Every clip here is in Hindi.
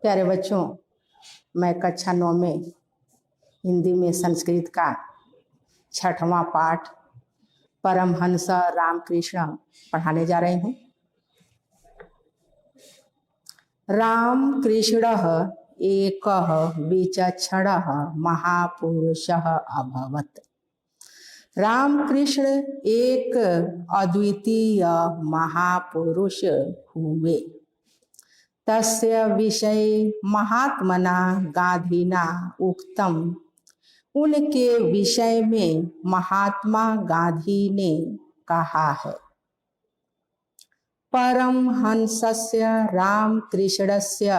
प्यारे बच्चों, मैं कक्षा 9 में हिंदी में संस्कृत का 6वां पाठ परमहंस रामकृष्ण पढ़ाने जा रही हूँ। रामकृष्णः एकः विचक्षणः महापुरुषः अभवत्। रामकृष्ण एक अद्वितीय महापुरुष हुए। तस्य विषय महात्मना गांधीना उक्तम। उनके विषय में महात्मा गांधी ने कहा है। परमहंसस्य रामकृष्णस्य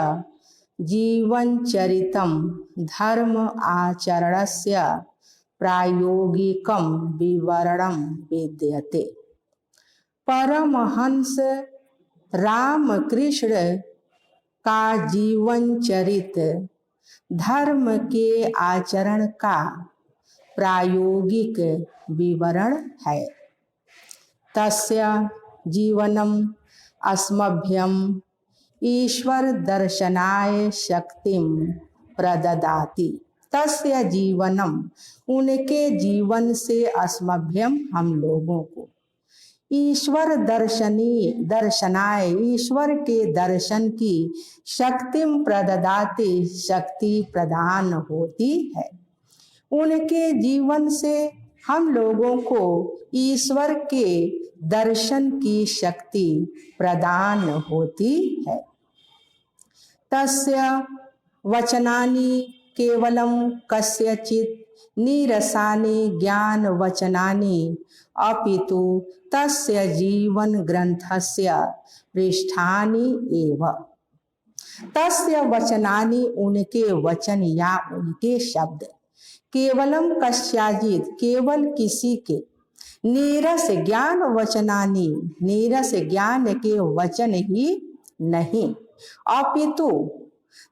जीवनचरितं धर्म आचरणस्य प्रायोगिकं विवरणं विद्यते। परमहंस रामकृष्ण का जीवन चरित्र धर्म के आचरण का प्रायोगिक विवरण है। तस्य जीवनम अस्मभ्यम ईश्वर दर्शनाय शक्तिं प्रददाति। तस्य जीवनम उनके जीवन से अस्मभ्यम हम लोगों को ईश्वर दर्शनाय ईश्वर के दर्शन की शक्तिम प्रददाति शक्ति प्रदान होती है। उनके जीवन से हम लोगों को ईश्वर के दर्शन की शक्ति प्रदान होती है। तस्य वचनानि केवलं कस्यचित् नीरसानि ज्ञान वचनानि अपितु तस्य जीवन ग्रंथस्य पृष्ठानि एव। तस्य वचनानि उनके वचन या उनके शब्द केवलम कस्याचित् केवल किसी के नीरस ज्ञान वचनानि नीरस ज्ञान के वचन ही नहीं अपितु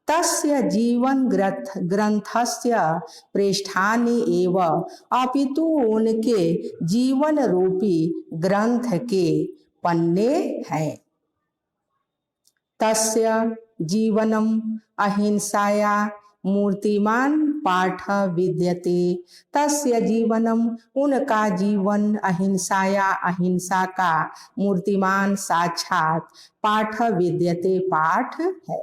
तस्य जीवन ग्रंथस्य पृष्ठानि एव अपितु उनके जीवन रूपी ग्रंथ के पन्ने हैं। तस्य जीवनम अहिंसाया मूर्तिमान पाठ विद्यते। तस्य जीवनम उनका जीवन अहिंसाया अहिंसा का मूर्तिमान साक्षात पाठ विद्यते पाठ है।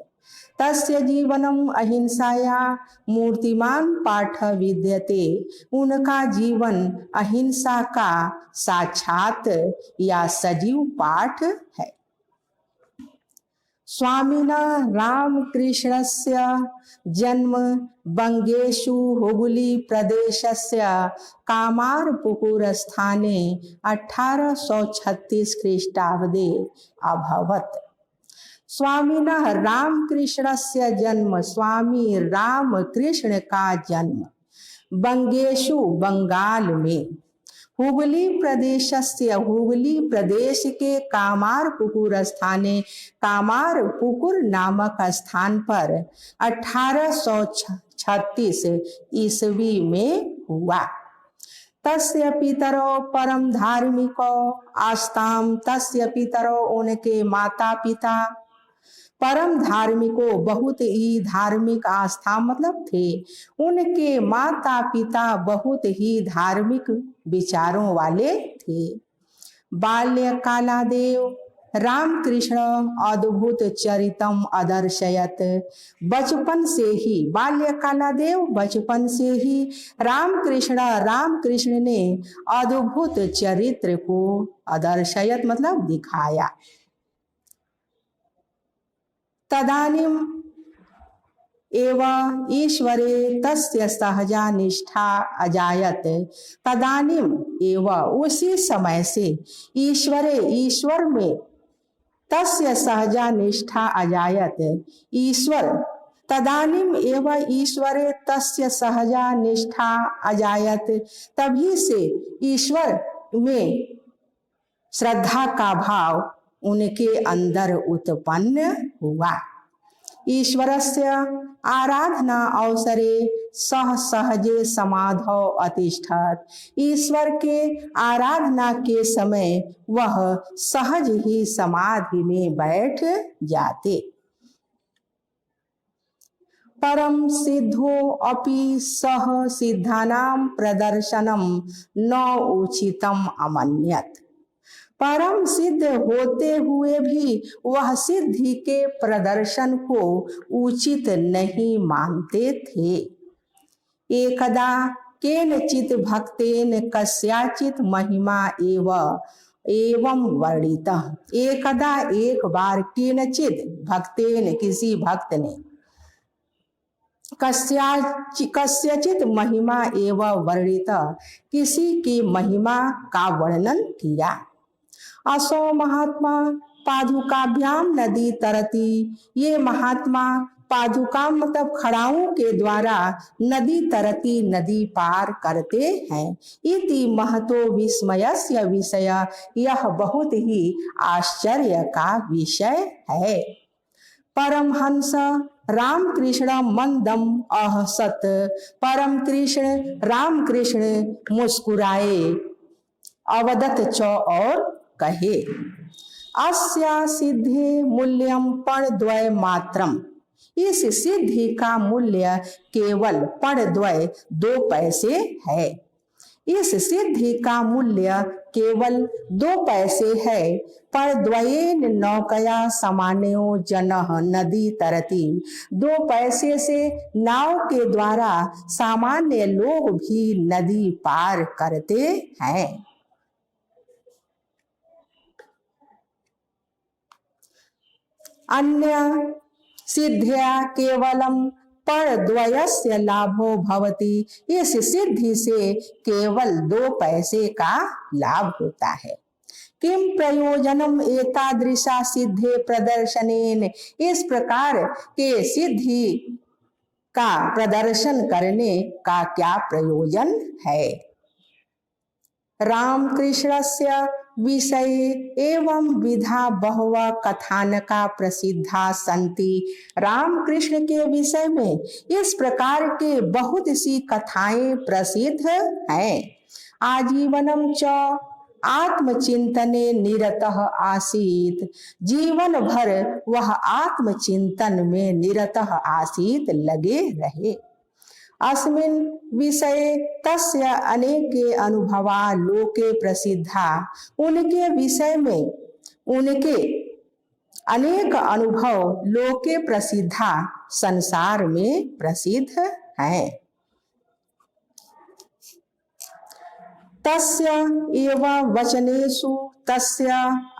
तस्य जीवनम अहिंसाया मूर्तिमान पाठ विद्यते। उनका जीवन अहिंसा का साक्षात या सजीव पाठ है। स्वामिनः रामकृष्णस्य जन्म बंगेषु हुगली प्रदेशस्य कामारपुकुर स्थाने 1836 ख्रीष्टाब्दे अभवत्। स्वामिनः रामकृष्णस्य जन्म स्वामी रामकृष्ण का जन्म बंगेषु बंगाल में हुगली प्रदेशस्य हुगली प्रदेश के कामारपुकुर स्थाने कामारपुकुर नामक स्थान पर 1836 ईस्वी में हुआ। तस्य पितरो परम धार्मिको आस्ताम। तस्य पितरो उनके माता पिता परम धार्मिको बहुत ही धार्मिक आस्था मतलब थे। उनके माता पिता बहुत ही धार्मिक विचारों वाले थे। बाल्यकालादेव रामकृष्ण अद्भुत चरितम अदर्शयत। बचपन से ही बाल्यकालादेव बचपन से ही रामकृष्ण ने अद्भुत चरित्र को अदर्शयत मतलब दिखाया। तदानीम एवं ईश्वरे तस्य सहजा निष्ठा अजायत। तदानीम एवं उसी समय से ईश्वर में तस्य सहजा निष्ठा अजायत ईश्वर तदानीम एवं ईश्वरे तस्य सहजा निष्ठा अजायत। तभी से ईश्वर में श्रद्धा का भाव उनके अंदर उत्पन्न हुआ। ईश्वरस्य आराधना अवसरे सहजे समाधौ अतिष्ठत। ईश्वर के आराधना के समय वह सहज ही समाधि में बैठ जाते। परम सिद्धो अपि सह सिद्धानां प्रदर्शनम न उचितम अमन्यत। परम सिद्ध होते हुए भी वह सिद्धि के प्रदर्शन को उचित नहीं मानते थे। एकदा केनचित भक्तेन कस्याचित महिमा एवं वर्णितः। एकदा एक बार केनचित भक्तेन किसी भक्त ने कस्यचित महिमा एवं वर्णितः किसी की महिमा का वर्णन किया। असो महात्मा पादुकाभ्याम नदी तरती। ये महात्मा पादुका मतलब खड़ाओं के द्वारा नदी तरती नदी पार करते हैं। इति महतो विस्मयस्य विषय। यह बहुत ही आश्चर्य का विषय है। परमहंस रामकृष्ण मंदम अहसत। परम कृष्ण रामकृष्ण मुस्कुराए। अवदत च और कहे, अस्या सिद्धि मूल्यम पणद्वय मात्रम। इस सिद्धि का मूल्य केवल पणद्वय 2 पैसे है। इस सिद्धि का मूल्य केवल 2 पैसे है। परद्वयेन नौकया समान्यो जनः नदी तरती। 2 पैसे से नाव के द्वारा सामान्य लोग भी नदी पार करते हैं। अन्य सिद्धिया केवलम परद्वयस्य लाभो भवति। इस सिद्धि से केवल 2 पैसे का लाभ होता है। किम प्रयोजनम एतादृशा सिद्धे प्रदर्शनेन। इस प्रकार के सिद्धि का प्रदर्शन करने का क्या प्रयोजन है। रामकृष्णस्य विषये एवं विधा बहुव कथानका प्रसिद्धा सन्ति। रामकृष्ण के विषय में इस प्रकार के बहुत सी कथाएं प्रसिद्ध हैं। आजीवनम च आत्मचिंतने निरतः आसीत। जीवन भर वह आत्मचिंतन में निरतः आसीत लगे रहे। अस्मिन् विषये तस्य अनेके अनुभवा लोके प्रसिद्धा। उनके विषय में उनके अनेक अनुभव लोके प्रसिद्धा संसार में प्रसिद्ध हैं। तस्य एव वचनेषु तस्य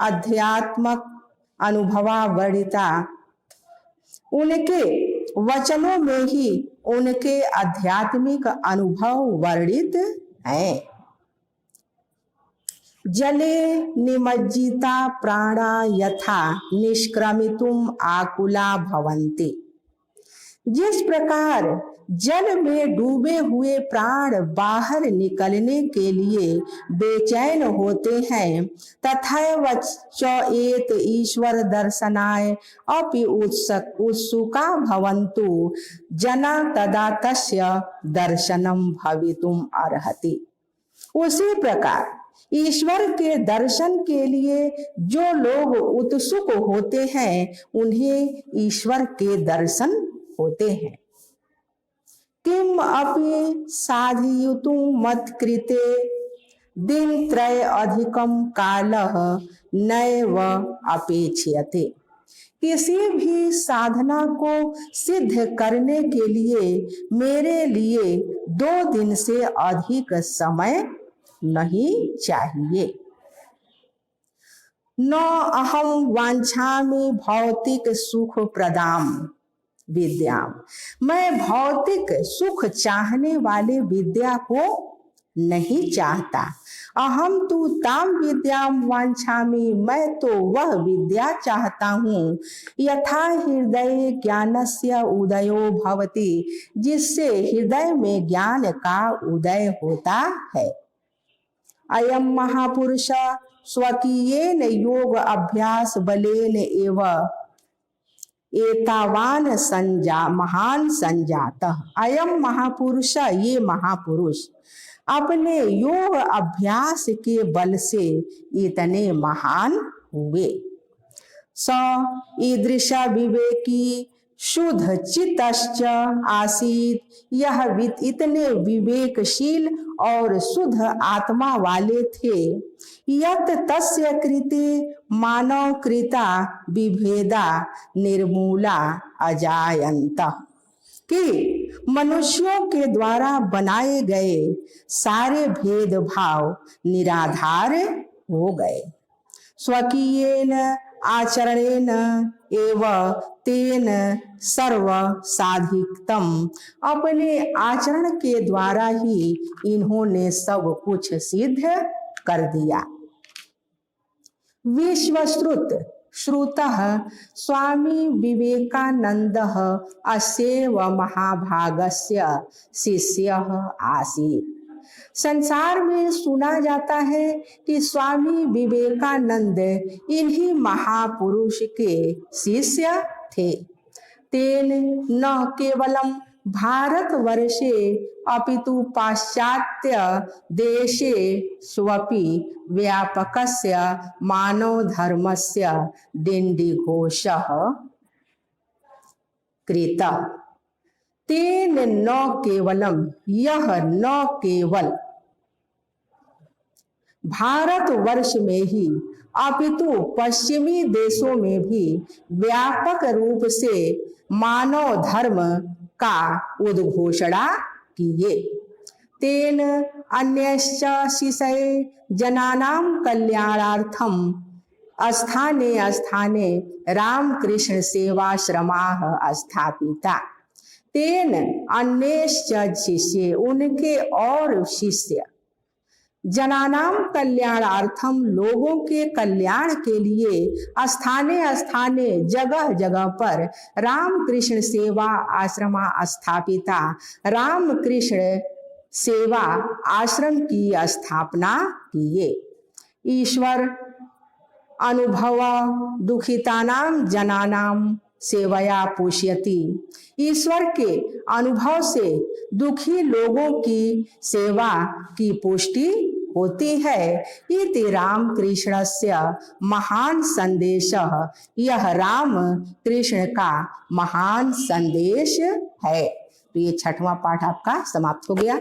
अध्यात्मक अनुभवा वर्णिता। उनके वचनों में ही उनके आध्यात्मिक अनुभव वर्णित हैं। जले निमज्जिता प्राणा यथा निष्क्रमितुम आकुला भवन्ति। जिस प्रकार जल में डूबे हुए प्राण बाहर निकलने के लिए बेचैन होते हैं, तथैव चेत ईश्वर दर्शनाय अपि उत्सुका भवन्तु जना तदा तस्य दर्शनम भवितुम अर्हति। उसी प्रकार ईश्वर के दर्शन के लिए जो लोग उत्सुक होते हैं, उन्हें ईश्वर के दर्शन होते हैं। किम अपि साधयितुं मत्कृते दिनत्रय अधिकम कालः नैव अपेक्ष्यते। किसी भी साधना को सिद्ध करने के लिए मेरे लिए 2 दिन से अधिक समय नहीं चाहिए। न अहम वांछामि भौतिक सुख प्रदाम विद्याम। मैं भौतिक सुख चाहने वाले विद्या को नहीं चाहता। अहम तु ताम विद्याम वांछामि। मैं तो वह विद्या चाहता हूँ यथा हृदय ज्ञानस्य उदयो भवति, जिससे हृदय में ज्ञान का उदय होता है। अयम महापुरुष स्वकीयेन योग अभ्यास बलेन एव एतावान महान संजातः। अयम महापुरुष, ये महापुरुष अपने योग अभ्यास के बल से इतने महान हुए। स ईदृश विवेकी शुद्ध चित्तश्च आसीत। यह इतने विवेकशील और शुद्ध आत्मा वाले थे। यत तस्य कृते मानव कृता विभेदा निर्मूला अजायंत, कि मनुष्यों के द्वारा बनाए गए सारे भेदभाव निराधार हो गए। स्वकीयेन आचरणेन एव तेन सर्व साधिकतम, अपने आचरण के द्वारा ही इन्होंने सब कुछ सिद्ध कर दिया। विश्वश्रुत श्रुतः स्वामी विवेकानंदः अस्यैव महाभागस्य शिष्यः आसीत्। संसार में सुना जाता है कि स्वामी विवेकानंद इन्हीं महापुरुष के शिष्य थे। तेन न केवलम भारतवर्षे अपितु पाश्चात्य देशे स्वपि व्यापकस्य मानव धर्मस्य डिंडिघोषः कृतः। तेन न केवलम, यह न केवल भारतवर्ष में ही अपितु पश्चिमी देशों में भी व्यापक रूप से मानव धर्म का उद्घोषणा किए। तेन अन्यश्च शिशये जनानां कल्याणार्थम स्थाने स्थाने रामकृष्ण सेवाश्रमाः स्थापिता। तेन अन्यश्च शिष्य, उनके और शिष्य, जनानाम कल्याणार्थम, लोगों के कल्याण के लिए स्थाने स्थाने जगह जगह पर रामकृष्ण सेवा आश्रमा स्थापिता, रामकृष्ण सेवा आश्रम की स्थापना किए। ईश्वर अनुभव दुखितानाम जनानाम सेवया पुष्यति, ईश्वर के अनुभव से दुखी लोगों की सेवा की पुष्टि होती है। इति रामकृष्णस्य महान संदेशः, यह राम कृष्ण का महान संदेश है। तो ये 6वां पाठ आपका समाप्त हो गया।